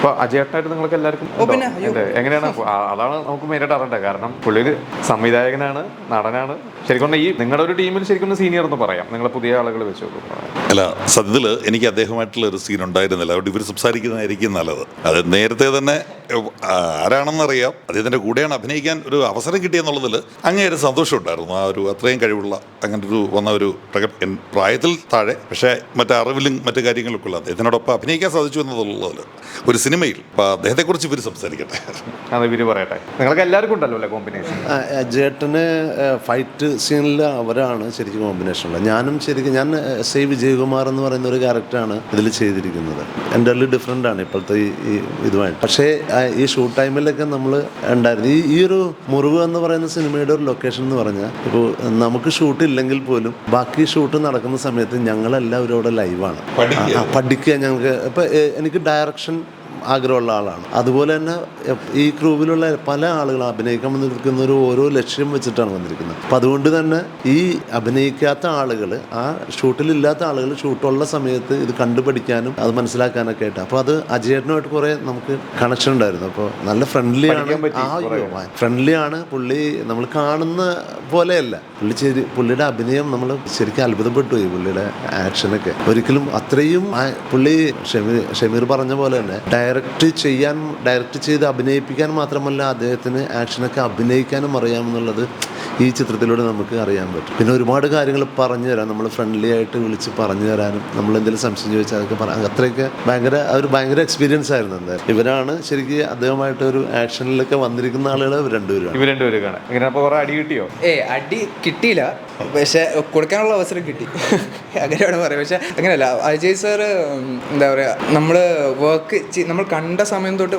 അപ്പോൾ അജയേട്ടനായിട്ട് നിങ്ങൾക്ക് എല്ലാവർക്കും എങ്ങനെയാണ്? അതാണ് നമുക്ക് മെയിനായിട്ട് അറിയേണ്ടത്. കാരണം പുള്ളി ഒരു സംവിധായകനാണ്, നടനാണ്. ശരിക്കും ഈ നിങ്ങളുടെ ഒരു ടീമിൽ ശരിക്കും സീനിയർ എന്ന് പറയാം, നിങ്ങൾ പുതിയ ആളുകൾ വെച്ച് നോക്കുമ്പോൾ. അല്ല, സത്യത്തിൽ എനിക്ക് അദ്ദേഹമായിട്ടുള്ള ഒരു സീൻ ഉണ്ടായിരുന്നില്ല. അതുകൊണ്ട് ഇവർ സംസാരിക്കുന്നതായിരിക്കും നല്ലത്. അത് നേരത്തെ തന്നെ ആരാണെന്നറിയാം, അദ്ദേഹത്തിൻ്റെ കൂടെയാണ് അഭിനയിക്കാൻ ഒരു അവസരം കിട്ടിയെന്നുള്ളതിൽ അങ്ങേയൊരു സന്തോഷമുണ്ടായിരുന്നു. ആ ഒരു അത്രയും കഴിവുള്ള അങ്ങനെ ഒരു വന്ന ഒരു പ്രായത്തിൽ താഴെ, പക്ഷേ മറ്റേ അറിവിലും മറ്റു കാര്യങ്ങളൊക്കെ ഉള്ള അദ്ദേഹത്തിനോടൊപ്പം അഭിനയിക്കാൻ സാധിച്ചു എന്നുള്ളതിൽ ഒരു സിനിമയിൽ. അപ്പോൾ അദ്ദേഹത്തെക്കുറിച്ച് ഇവർ സംസാരിക്കട്ടെ, അത് ഇവർ പറയട്ടെ. നിങ്ങൾക്ക് എല്ലാവർക്കും ഉണ്ടല്ലോ അല്ലേ കോമ്പിനേഷൻ? ജേട്ടന് ഫൈറ്റ് സീനിൽ അവരാണ് ശരിക്കും കോമ്പിനേഷനുള്ളത്. ഞാനും ശരിക്കും ഞാൻ എസ് ഐ വിജയകുമാർ എന്ന് പറയുന്ന ഒരു ക്യാരക്ടറാണ് ഇതിൽ ചെയ്തിരിക്കുന്നത്. എൻ്റെ ഉള്ളിൽ ഡിഫറെൻ്റ് ആണ് ഇപ്പോഴത്തെ ഈ ഇതുമായിട്ട്. പക്ഷേ ഈ ഷൂട്ട് ടൈമിലൊക്കെ നമ്മൾ ഉണ്ടായിരുന്നു. ഈ ഒരു മുറിവ് എന്ന് പറയുന്ന സിനിമയുടെ ഒരു ലൊക്കേഷൻ എന്ന് പറഞ്ഞാൽ, ഇപ്പോൾ നമുക്ക് ഷൂട്ട് ഇല്ലെങ്കിൽ പോലും ബാക്കി ഷൂട്ട് നടക്കുന്ന സമയത്ത് ഞങ്ങളെല്ലാവരും അവിടെ ലൈവാണ്. പഠിക്കുക. ഞങ്ങൾക്ക് ഇപ്പം എനിക്ക് ഡയറക്ഷൻ ആഗ്രഹമുള്ള ആളാണ്. അതുപോലെ തന്നെ ഈ ക്രൂവിലുള്ള പല ആളുകളും അഭിനയിക്കാൻ വന്നിരിക്കുന്ന ഓരോ ലക്ഷ്യം വെച്ചിട്ടാണ് വന്നിരിക്കുന്നത്. അപ്പം അതുകൊണ്ട് തന്നെ ഈ അഭിനയിക്കാത്ത ആളുകൾ, ആ ഷൂട്ടിലില്ലാത്ത ആളുകൾ ഷൂട്ടുള്ള സമയത്ത് ഇത് കണ്ടുപഠിക്കാനും അത് മനസ്സിലാക്കാനൊക്കെ ആയിട്ട്. അപ്പോൾ അത് അജയേട്ടനുമായിട്ട് കുറേ നമുക്ക് കണക്ഷൻ ഉണ്ടായിരുന്നു. അപ്പോൾ നല്ല ഫ്രണ്ട്ലി ആണ് പുള്ളി. നമ്മൾ കാണുന്ന പോലെയല്ല പുള്ളിയുടെ അഭിനയം. നമ്മൾ ശരിക്കും അത്ഭുതപ്പെട്ടു പോയി പുള്ളിയുടെ ആക്ഷനൊക്കെ. ഒരിക്കലും അത്രയും പുള്ളി ഷമീർ പറഞ്ഞ പോലെ തന്നെ ഡയറക്റ്റ് ചെയ്ത് അഭിനയിപ്പിക്കാൻ മാത്രമല്ല, അദ്ദേഹത്തിന് ആക്ഷനൊക്കെ അഭിനയിക്കാനും അറിയാമെന്നുള്ളത് ഈ ചിത്രത്തിലൂടെ നമുക്ക് അറിയാൻ പറ്റും. പിന്നെ ഒരുപാട് കാര്യങ്ങൾ പറഞ്ഞു തരാം, നമ്മൾ ഫ്രണ്ട്ലി ആയിട്ട് വിളിച്ച് പറഞ്ഞു തരാനും, നമ്മൾ എന്തെങ്കിലും സംശയം ചോദിച്ചാൽ അതൊക്കെ അത്രയൊക്കെ ഭയങ്കര എക്സ്പീരിയൻസ് ആയിരുന്നു. എന്തായാലും ഇവരാണ് ശരിക്കും അദ്ദേഹമായിട്ട് ഒരു ആക്ഷനിലൊക്കെ വന്നിരിക്കുന്ന ആളുകൾ. ഇവർ രണ്ടുപേരും അടി കിട്ടിയോ? അടി കിട്ടിയില്ല, പക്ഷെ കൊടുക്കാനുള്ള അവസരം കിട്ടി, അങ്ങനെയാണ് പറയുക. പക്ഷെ അങ്ങനെയല്ല, അജയ് സാറ് എന്താ പറയുക, നമ്മൾ കണ്ട സമയം തൊട്ട്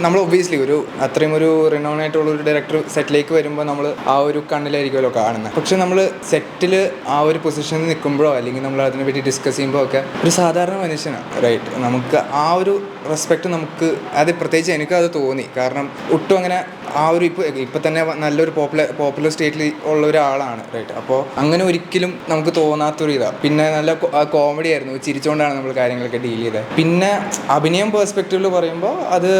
നമ്മൾ ഒബ്വിയസ്ലി അത്രയും ഒരു റിനോൺ ആയിട്ടുള്ള ഒരു ഡയറക്ടർ സെറ്റിലേക്ക് വരുമ്പോൾ നമ്മൾ ആ ഒരു കണ്ണിലായിരിക്കുമല്ലോ കാണുന്നത്. പക്ഷെ നമ്മൾ സെറ്റിൽ ആ ഒരു പൊസിഷനിൽ നിൽക്കുമ്പോഴോ അല്ലെങ്കിൽ നമ്മൾ അതിനെപ്പറ്റി ഡിസ്കസ് ചെയ്യുമ്പോൾ ഒക്കെ ഒരു സാധാരണ മനുഷ്യനാണ്, റൈറ്റ്? നമുക്ക് ആ ഒരു റെസ്പെക്റ്റ് നമുക്ക് അത് പ്രത്യേകിച്ച് എനിക്കത് തോന്നി. കാരണം ഒട്ടും അങ്ങനെ ആ ഒരു ഇപ്പം തന്നെ നല്ലൊരു പോപ്പുലർ സ്റ്റേറ്റിൽ ഉള്ള ഒരാളാണ്, റൈറ്റ്? അപ്പോൾ അങ്ങനെ ഒരിക്കലും നമുക്ക് തോന്നാത്തൊരു ഇതാണ്. പിന്നെ നല്ല കോമഡി ആയിരുന്നു, ചിരിച്ചുകൊണ്ടാണ് നമ്മൾ കാര്യങ്ങളൊക്കെ ഡീൽ ചെയ്തത്. പിന്നെ അഭിനയം പെർസ്പെക്റ്റീവിൽ പറയുമ്പോൾ അത്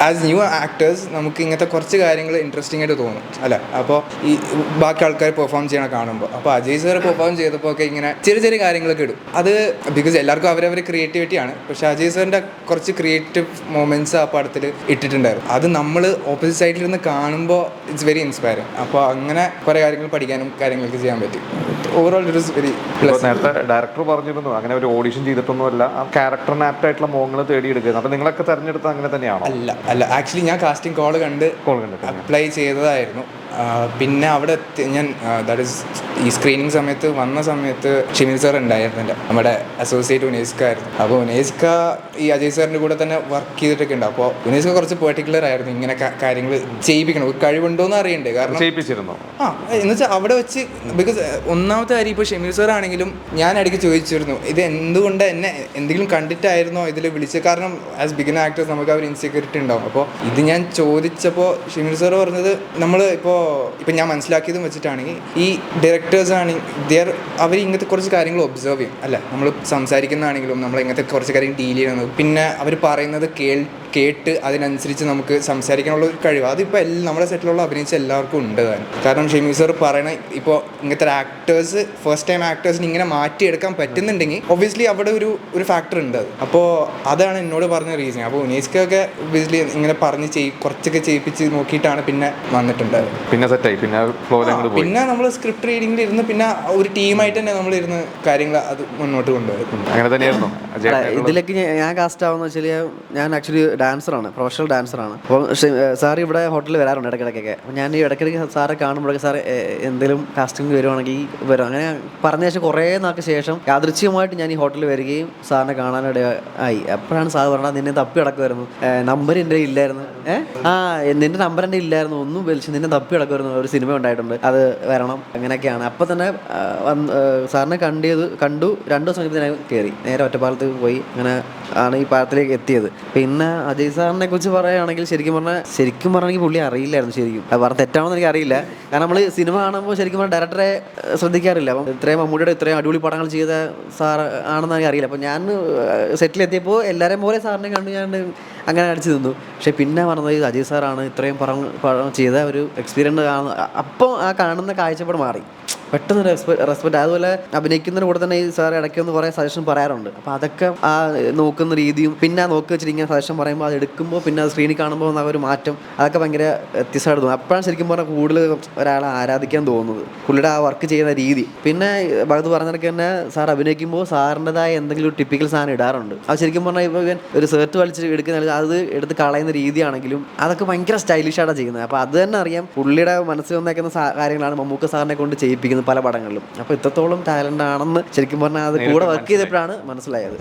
ആസ് ന്യൂ ആക്ടേഴ്സ് നമുക്ക് ഇങ്ങനത്തെ കുറച്ച് കാര്യങ്ങൾ ഇൻട്രസ്റ്റിംഗ് ആയിട്ട് തോന്നും, അല്ലേ? അപ്പോൾ ഈ ബാക്കി ആൾക്കാർ പെർഫോം ചെയ്യണ കാണുമ്പോൾ, അപ്പോൾ അജയ് സാർ പെർഫോം ചെയ്തപ്പോൾ ഒക്കെ ഇങ്ങനെ ചെറിയ കാര്യങ്ങളൊക്കെ ഇടും. അത് ബിക്കോസ് എല്ലാവർക്കും അവരവർ ക്രിയേറ്റിവിറ്റിയാണ്. പക്ഷേ അജയ് സാറിൻ്റെ കുറച്ച് ക്രിയേറ്റീവ് മൊമെൻറ്റ്സ് ആ പടത്തിൽ ഇട്ടിട്ടുണ്ടായിരുന്നു. അത് നമ്മൾ ഓപ്പോസിറ്റ് സൈഡിലിരുന്ന് കാണുമ്പോൾ ഇറ്റ്സ് വെരി ഇൻസ്പയറിങ്. അപ്പോൾ അങ്ങനെ കുറേ കാര്യങ്ങൾ പഠിക്കാനും കാര്യങ്ങളൊക്കെ ചെയ്യാൻ പറ്റി. Overall it is very plus. നേരത്തെ ഡയറക്ടർ പറഞ്ഞിരുന്നു അങ്ങനെ ഒരു ഓഡിഷൻ ചെയ്തിട്ടൊന്നുമല്ല, ആ ക്യാരക്ടറിന് ആപ്റ്റായിട്ടുള്ള മോഹങ്ങൾ തേടിയെടുക്കുന്നത്. അപ്പോൾ നിങ്ങളൊക്കെ തിരഞ്ഞെടുത്തത് അങ്ങനെ തന്നെയാണോ? അല്ല, ആക്ച്വലി ഞാൻ കാസ്റ്റിംഗ് കോൾ കണ്ട് അപ്ലൈ ചെയ്തതായിരുന്നു. പിന്നെ അവിടെ ഞാൻ ദാറ്റ് ഈസ് ഈ സ്ക്രീനിങ് സമയത്ത് വന്ന സമയത്ത് ഷമീർ സാർ ഉണ്ടായിരുന്നില്ല, നമ്മുടെ അസോസിയേറ്റ് ഉനേസ്ക ആയിരുന്നു. അപ്പോൾ ഉനേസ്ക ഈ അജയ് സാറിൻ്റെ കൂടെ തന്നെ വർക്ക് ചെയ്തിട്ടൊക്കെ ഉണ്ട്. അപ്പോൾ ഉനേസ്ക കുറച്ച് പെർട്ടിക്കുലർ ആയിരുന്നു, ഇങ്ങനെ കാര്യങ്ങൾ ചെയ്യിപ്പിക്കണം, കഴിവുണ്ടോയെന്ന് അറിയണ്ടേ. കാരണം ചെയ്യിപ്പിച്ചിരുന്നു. എന്ന് വെച്ചാൽ അവിടെ വെച്ച് ബിക്കോസ് ഒന്നാമത്തെ കാര്യം ഇപ്പോൾ ഷമീർ സാർ ആണെങ്കിലും ഞാൻ ഇടയ്ക്ക് ചോദിച്ചിരുന്നു, ഇത് എന്തുകൊണ്ട് എന്നെ എന്തെങ്കിലും കണ്ടിട്ടായിരുന്നോ ഇതിൽ വിളിച്ചത്? കാരണം ആസ് ബിഗിനർ ആക്ടേഴ്സ് നമുക്ക് ആ ഒരു ഇൻസെക്യൂരിറ്റി ഉണ്ടാവും. അപ്പോൾ ഇത് ഞാൻ ചോദിച്ചപ്പോൾ ഷമീർ സാർ പറഞ്ഞത്, നമ്മൾ ഇപ്പം ഞാൻ മനസ്സിലാക്കിയതും വെച്ചിട്ടാണെങ്കിൽ ഈ ഡയറക്ടേഴ്സ് ആണെങ്കിൽ അവർ ഇങ്ങനത്തെ കുറച്ച് കാര്യങ്ങൾ ഒബ്സർവ് ചെയ്യും, അല്ല? നമ്മൾ സംസാരിക്കുന്നതാണെങ്കിലും നമ്മൾ ഇങ്ങനത്തെ കുറച്ച് കാര്യങ്ങൾ ഡീൽ ചെയ്യുന്നത്, പിന്നെ അവർ പറയുന്നത് കേട്ട് അതിനനുസരിച്ച് നമുക്ക് സംസാരിക്കാനുള്ള ഒരു കഴിവ് അതിപ്പോൾ നമ്മുടെ സെറ്റിലുള്ള അഭിനയിച്ച എല്ലാവർക്കും ഉണ്ട്. കാരണം ഷമീർ സാർ പറയണ ഇപ്പോൾ ഇങ്ങനത്തെ ആക്ടേഴ്സ് ഫസ്റ്റ് ടൈം ആക്ടേഴ്സിന് ഇങ്ങനെ മാറ്റിയെടുക്കാൻ പറ്റുന്നുണ്ടെങ്കിൽ ഒബ്വിയസ്ലി അവിടെ ഒരു ഫാക്ടർ ഉണ്ട്. അപ്പോൾ അതാണ് എന്നോട് പറഞ്ഞ റീസൺ. അപ്പോൾ ഉനേസ്കൊക്കെ ഒബ്വിയസ്ലി ഇങ്ങനെ പറഞ്ഞ് കുറച്ചൊക്കെ ചെയ്യിപ്പിച്ച് നോക്കിയിട്ടാണ് പിന്നെ വന്നിട്ടുണ്ടായത്. പിന്നെ നമ്മൾ സ്ക്രിപ്റ്റ് റീഡിങ്ങിൽ ഇരുന്ന് പിന്നെ ഒരു ടീമായിട്ട് തന്നെ നമ്മൾ ഇരുന്ന് കാര്യങ്ങൾ അത് മുന്നോട്ട് കൊണ്ടുപോയി. അങ്ങനെ തന്നെയായിരുന്നു ഇതിലേക്ക് ഞാൻ കാസ്റ്റ് ആവുന്ന വെച്ചാൽ ഞാൻ ആക്ച്വലി ഡാൻസറാണ്, പ്രൊഫഷണൽ ഡാൻസറാണ്. അപ്പോൾ സാർ ഇവിടെ ഹോട്ടലിൽ വരാറുണ്ട് ഇടയ്ക്കിടയ്ക്കൊക്കെ. അപ്പോൾ ഞാൻ ഈ ഇടയ്ക്കിടയ്ക്ക് സാറെ കാണുമ്പോഴൊക്കെ സാർ എന്തെങ്കിലും കാസ്റ്റിംഗ് വരുവാണെങ്കിൽ വരും. അങ്ങനെ പറഞ്ഞ ശേഷം കുറേ നാൾക്ക് ശേഷം യാദൃച്ഛികമായിട്ട് ഞാൻ ഈ ഹോട്ടലിൽ വരികയും സാറിനെ കാണാനിടയായി. അപ്പോഴാണ് സാർ പറഞ്ഞത്, നിന്നെ തപ്പി കിടക്കുമായിരുന്നു, നമ്പർ എൻ്റെ ഇല്ലായിരുന്നു, നിൻ്റെ നമ്പർ എൻ്റെ ഇല്ലായിരുന്നു, ഒന്നും വിളിച്ച് നിന്നെ തപ്പി കിടക്കുമായിരുന്നു, ഒരു സിനിമ ഉണ്ടായിട്ടുണ്ട്, അത് വരണം, അങ്ങനെയൊക്കെയാണ്. അപ്പോൾ തന്നെ സാറിനെ കണ്ടു 2 ദിവസം കഴിഞ്ഞപ്പോൾ ഞാൻ കയറി നേരെ ഒറ്റപ്പാലത്ത് പോയി. അങ്ങനെ ആണ് ഈ പാലത്തിലേക്ക് എത്തിയത്. പിന്നെ അജയ് സാറിനെ കുറിച്ച് പറയുകയാണെങ്കിൽ ശരിക്കും പറഞ്ഞെങ്കിൽ പുള്ളി അറിയില്ലായിരുന്നു. ശരിക്കും പറഞ്ഞ തെറ്റാണെന്ന് എനിക്ക് അറിയില്ല. കാരണം നമ്മൾ സിനിമ കാണുമ്പോൾ ശരിക്കും പറഞ്ഞാൽ ഡയറക്ടറെ ശ്രദ്ധിക്കാറില്ല. അപ്പം ഇത്രയും മമ്മൂടിയുടെ ഇത്രയും അടിപൊളി പടങ്ങൾ ചെയ്ത സാർ ആണെന്ന് എനിക്ക് അറിയില്ല. അപ്പോൾ ഞാൻ സെറ്റിലെത്തിയപ്പോൾ എല്ലാവരെയും പോലെ സാറിനെ കണ്ടു ഞാൻ അങ്ങനെ അടിച്ചു നിന്നു. പക്ഷേ പിന്നെ പറഞ്ഞത് അജയ് സാറാണ് ഇത്രയും പടം ചെയ്ത ഒരു എക്സ്പീരിയൻസ് അപ്പം ആ കാണുന്ന കാഴ്ചപ്പാട് മാറി. പെട്ടെന്ന് റെസ്പെക്റ്റ്. അതുപോലെ അഭിനയിക്കുന്നതിന് കൂടെ തന്നെ ഈ സാർ ഇടയ്ക്കൊന്ന് കുറേ സജഷൻ പറയാറുണ്ട്. അപ്പോൾ അതൊക്കെ ആ നോക്കുന്ന രീതിയും പിന്നെ ആ നോക്കി വെച്ചിട്ട് ഇങ്ങനെ സജഷൻ പറയുമ്പോൾ അത് എടുക്കുമ്പോൾ പിന്നെ അത് സ്ക്രീനിൽ കാണുമ്പോൾ ആ ഒരു മാറ്റം അതൊക്കെ ഭയങ്കര വ്യത്യസ്തമായിട്ട് തോന്നും. അപ്പോഴാണ് ശരിക്കും പറഞ്ഞാൽ കൂടുതൽ ഒരാളെ ആരാധിക്കാൻ തോന്നുന്നത്, പുള്ളിയുടെ ആ വർക്ക് ചെയ്യുന്ന രീതി. പിന്നെ ഭഗത് പറഞ്ഞതൊക്കെ തന്നെ സാർ അഭിനയിക്കുമ്പോൾ സാറിൻ്റെതായ എന്തെങ്കിലും ഒരു ടിപ്പിക്കൽ സാധനം ഇടാറുണ്ട്. അത് ശരിക്കും പറഞ്ഞാൽ ഇപ്പോൾ ഒരു ഷർട്ട് വലിച്ച് എടുക്കുന്ന അത് എടുത്ത് കളയുന്ന രീതിയാണെങ്കിലും അതൊക്കെ ഭയങ്കര സ്റ്റൈലിഷായിട്ടാണ് ചെയ്യുന്നത്. അപ്പോൾ അത് തന്നെ അറിയാം പുള്ളിയുടെ മനസ്സിൽ വന്നേക്കുന്ന കാര്യങ്ങളാണ് മമ്മൂക്ക സാറിനെ കൊണ്ട് ചെയ്യിപ്പിക്കുന്നത് പല പടങ്ങളിലും. അപ്പോൾ ഇത്രത്തോളം ടാലൻ്റ് ആണെന്ന് ശരിക്കും പറഞ്ഞാൽ അത് കൂടെ വർക്ക് ചെയ്തപ്പോഴാണ് മനസ്സിലായത്.